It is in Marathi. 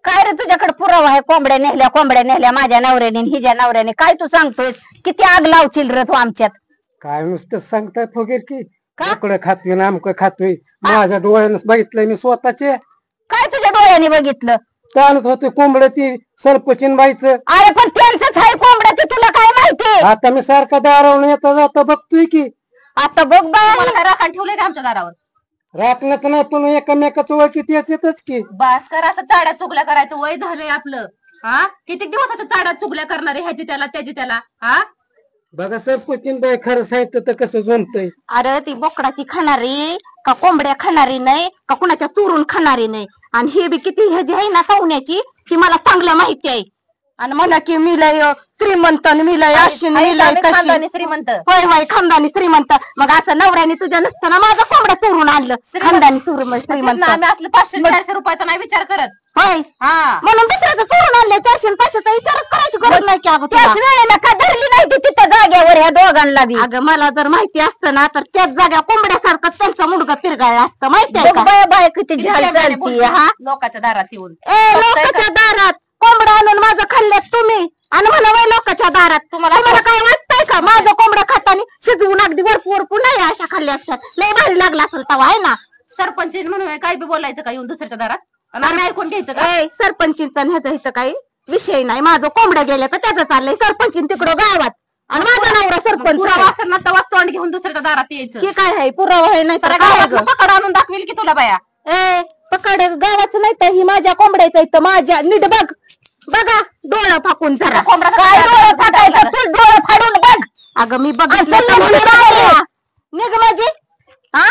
काय रे तुझ्याकडे पुरावा आहे? कोंबड्या नेल्या माझ्या नवऱ्याने हिच्या नवऱ्याने. काय तू सांगतोय? किती आग लावशील रे तू आमच्यात? काय नुसतं सांगताय फुगीर की इकडे खातोय ना आमकं खातोय. माझ्या डोळ्यानं बघितलंय मी स्वतःचे. काय तुझ्या डोळ्याने बघितलं? चालत होते कोंबड्या ती सरपचिन बाईचं. अरे पण त्यांचंच आहे कोंबड्या, ते तुला काय माहिती? आता मी सारखा दारावून येता जाता बघतोय की. आता बघ बाय, मला काय राखण ठेवलंय का आमच्या दारावर? राखणच नाही पण एकामेकाचं ओळखीत येतेच की. बास कर, असं चाड्या चुगल्या करायचं वय झालंय आपलं. हा किती दिवसाच्या चाड्या चुगल्या करणारे, ह्याची त्याला त्याची त्याला. हा बघा सरपचिन बाई खरं सांगितलं तर कसं जमतंय. अरे ती बोकडाची खाणारी का कोंबड्या खाणारी नाही का कुणाच्या चुरून खाणारी नाही. आणि हे बी किती ह्याची आहे ना पाहुण्याची, ती मला चांगलं माहिती आहे. आणि म्हणा की मी लय श्रीमंत, मी लय अशी मी लय तशी. खानदानी श्रीमंत. होय होय खानदानी श्रीमंत. मग असं नवऱ्याने तुझ्या नसताना माझा कोंबडा चोरून आणलं. खानदानी श्रीमंत आम्ही असलं 500-400 रुपयाचा नाही विचार करत. होय. हा म्हणून दुसऱ्याचं चोरून आणलं 400-500चा विचारच करायची गरज नाही की अगं. त्याच वेळेला का धरली नाही ती तिथं जाग्यावर ह्या दोघांना बी? अगं मला जर माहिती असतं ना तर त्याच जाग्या कोंबड्यासारखं त्यांचा मुलगा तिरगाळला असतं. माहितीये का? बाय किती झाल चालती. हा लोकांच्या दारात येऊन लोकांच्या दारात कोंबडा आणून माझं खाल्ल्यात तुम्ही आणि म्हणा वय लोकांच्या दारात. तुम्हाला काय वाटतंय का माझं कोंबडा खातानी शिजवून अगदी वरपूर नाही अशा खाल्ल्या असतात? लय भारी लागला असेल तवा आहे ना. सरपंच म्हणून काय बी बोलायचं का येऊन दुसऱ्याच्या दारात? आणि आम्ही ऐकून घ्यायचं का? सरपंचींचा ह्याचा इथं काही विषय नाही. माझं कोंबड्या गेल्या तर त्याचं चाललंय सरपंचीन तिकडं गावात आणि माझा नवरा सरपंच. पुरावा असेल ना तेव्हाच तोंड घेऊन दुसऱ्याच्या दारात यायचं. हे काय आहे? पुरावा आहे नाही तर गावातलं पकड आणून दाखवेल की तुला बाया. पकड गावाचं नाही तर ही माझ्या कोंबड्याचं इथं माझ्या. नीट बघ बघा डोळं फाकून जरा. काय डोळं फाटायचं? तू डोळं फाडून बघ. अगं मी बघितलं निघ माझी. हा